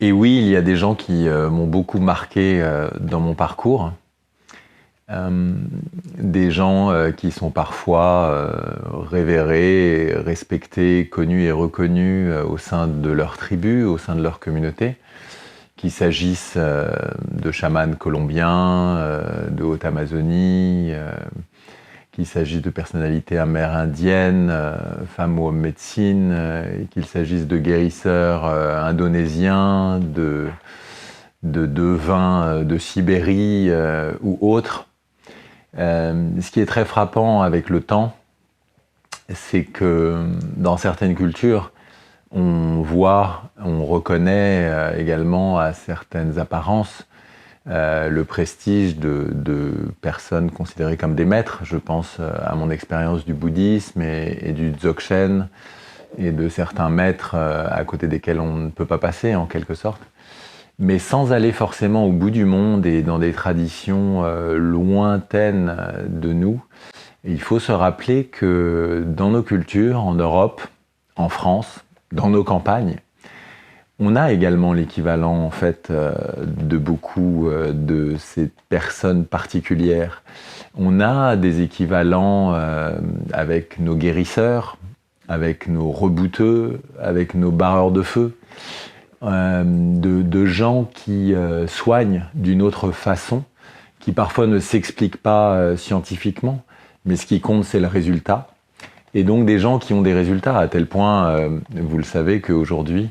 Et oui, il y a des gens qui m'ont beaucoup marqué dans mon parcours. Euh, des gens qui sont parfois révérés, respectés, connus et reconnus au sein de leur tribu, au sein de leur communauté, qu'il s'agisse de chamans colombiens, de Haute-Amazonie, qu'il s'agisse de personnalités amérindiennes, femmes ou hommes médecine, qu'il s'agisse de guérisseurs indonésiens, de devins de Sibérie ou autres. Ce qui est très frappant avec le temps, c'est que dans certaines cultures, on voit, on reconnaît également à certaines apparences le prestige de personnes considérées comme des maîtres. Je pense à mon expérience du bouddhisme et du dzogchen et de certains maîtres à côté desquels on ne peut pas passer en quelque sorte. Mais sans aller forcément au bout du monde et dans des traditions lointaines de nous, il faut se rappeler que dans nos cultures, en Europe, en France, dans nos campagnes, on a également l'équivalent en fait de beaucoup de ces personnes particulières. On a des équivalents avec nos guérisseurs, avec nos rebouteux, avec nos barreurs de feu, de gens qui soignent d'une autre façon, qui parfois ne s'expliquent pas scientifiquement, mais ce qui compte c'est le résultat. Et donc des gens qui ont des résultats à tel point, vous le savez qu'aujourd'hui,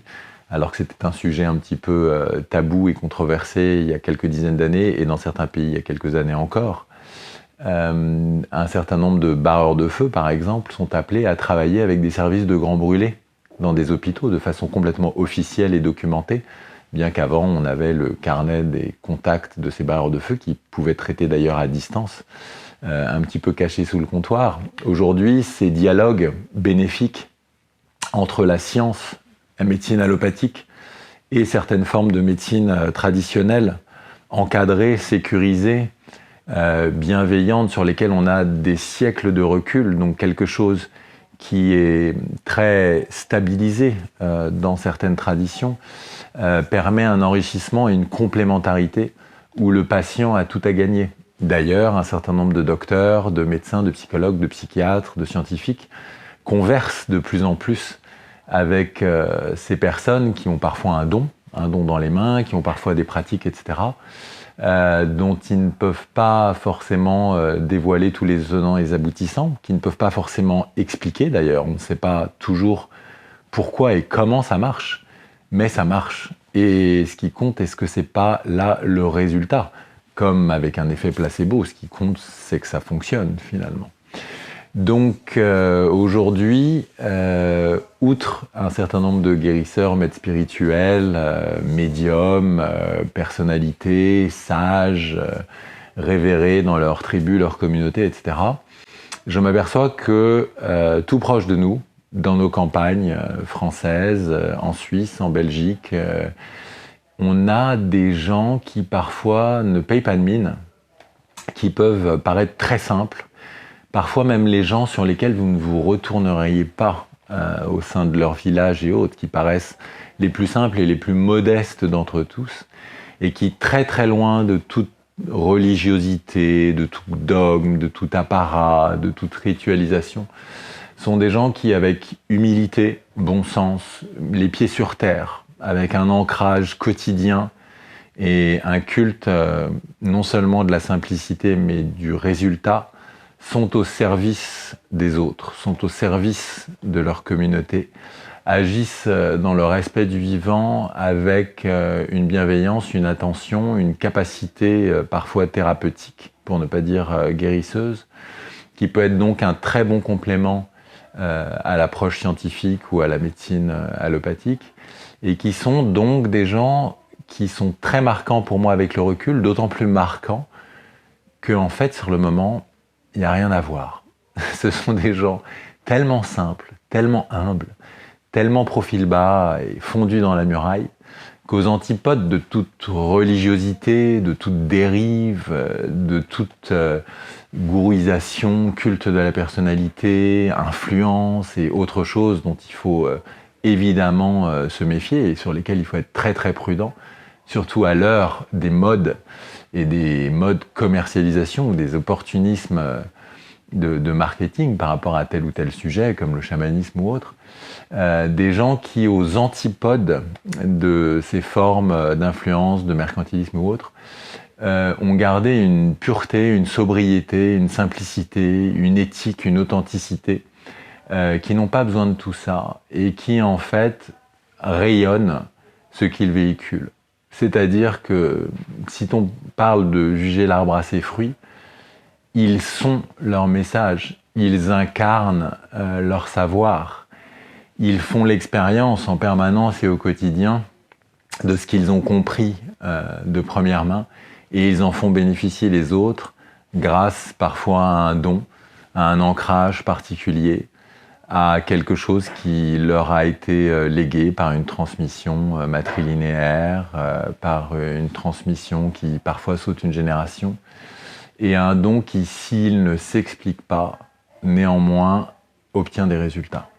alors que c'était un sujet un petit peu tabou et controversé il y a quelques dizaines d'années, et dans certains pays il y a quelques années encore, un certain nombre de barreurs de feu, par exemple, sont appelés à travailler avec des services de grands brûlés dans des hôpitaux de façon complètement officielle et documentée, bien qu'avant on avait le carnet des contacts de ces barreurs de feu qui pouvaient traiter d'ailleurs à distance, un petit peu cachés sous le comptoir. Aujourd'hui, ces dialogues bénéfiques entre la science, la médecine allopathique et certaines formes de médecine traditionnelle, encadrées, sécurisées, bienveillantes, sur lesquelles on a des siècles de recul, donc quelque chose qui est très stabilisé dans certaines traditions, permet un enrichissement et une complémentarité où le patient a tout à gagner. D'ailleurs, un certain nombre de docteurs, de médecins, de psychologues, de psychiatres, de scientifiques conversent de plus en plus avec ces personnes qui ont parfois un don dans les mains, qui ont parfois des pratiques, etc., dont ils ne peuvent pas forcément dévoiler tous les tenants et les aboutissants, qui ne peuvent pas forcément expliquer d'ailleurs. On ne sait pas toujours pourquoi et comment ça marche, mais ça marche. Et ce qui compte, est-ce que c'est pas là le résultat? Comme avec un effet placebo, ce qui compte, c'est que ça fonctionne finalement. Donc aujourd'hui, outre un certain nombre de guérisseurs, maîtres spirituels, médiums, personnalités, sages, révérés dans leur tribu, leur communauté, etc., je m'aperçois que tout proche de nous, dans nos campagnes françaises, en Suisse, en Belgique, on a des gens qui parfois ne payent pas de mine, qui peuvent paraître très simples, parfois même les gens sur lesquels vous ne vous retourneriez pas au sein de leur village et autres, qui paraissent les plus simples et les plus modestes d'entre tous, et qui, très très loin de toute religiosité, de tout dogme, de tout apparat, de toute ritualisation, sont des gens qui, avec humilité, bon sens, les pieds sur terre, avec un ancrage quotidien et un culte non seulement de la simplicité, mais du résultat, sont au service des autres, sont au service de leur communauté, agissent dans le respect du vivant avec une bienveillance, une attention, une capacité parfois thérapeutique, pour ne pas dire guérisseuse, qui peut être donc un très bon complément à l'approche scientifique ou à la médecine allopathique, et qui sont donc des gens qui sont très marquants pour moi avec le recul, d'autant plus marquants qu'en fait, sur le moment, il n'y a rien à voir. Ce sont des gens tellement simples, tellement humbles, tellement profil bas et fondus dans la muraille, qu'aux antipodes de toute religiosité, de toute dérive, de toute gourouisation, culte de la personnalité, influence et autre chose dont il faut évidemment se méfier et sur lesquels il faut être très très prudent, surtout à l'heure des modes et des modes commercialisation ou des opportunismes de marketing par rapport à tel ou tel sujet, comme le chamanisme ou autre. Des gens qui, aux antipodes de ces formes d'influence, de mercantilisme ou autre, ont gardé une pureté, une sobriété, une simplicité, une éthique, une authenticité, qui n'ont pas besoin de tout ça et qui en fait rayonnent ce qu'ils véhiculent. C'est-à-dire que si on parle de juger l'arbre à ses fruits, ils sont leur message, ils incarnent leur savoir, ils font l'expérience en permanence et au quotidien de ce qu'ils ont compris de première main et ils en font bénéficier les autres grâce parfois à un don, à un ancrage particulier, à quelque chose qui leur a été légué par une transmission matrilinéaire, par une transmission qui parfois saute une génération, et un don qui, s'il ne s'explique pas, néanmoins obtient des résultats.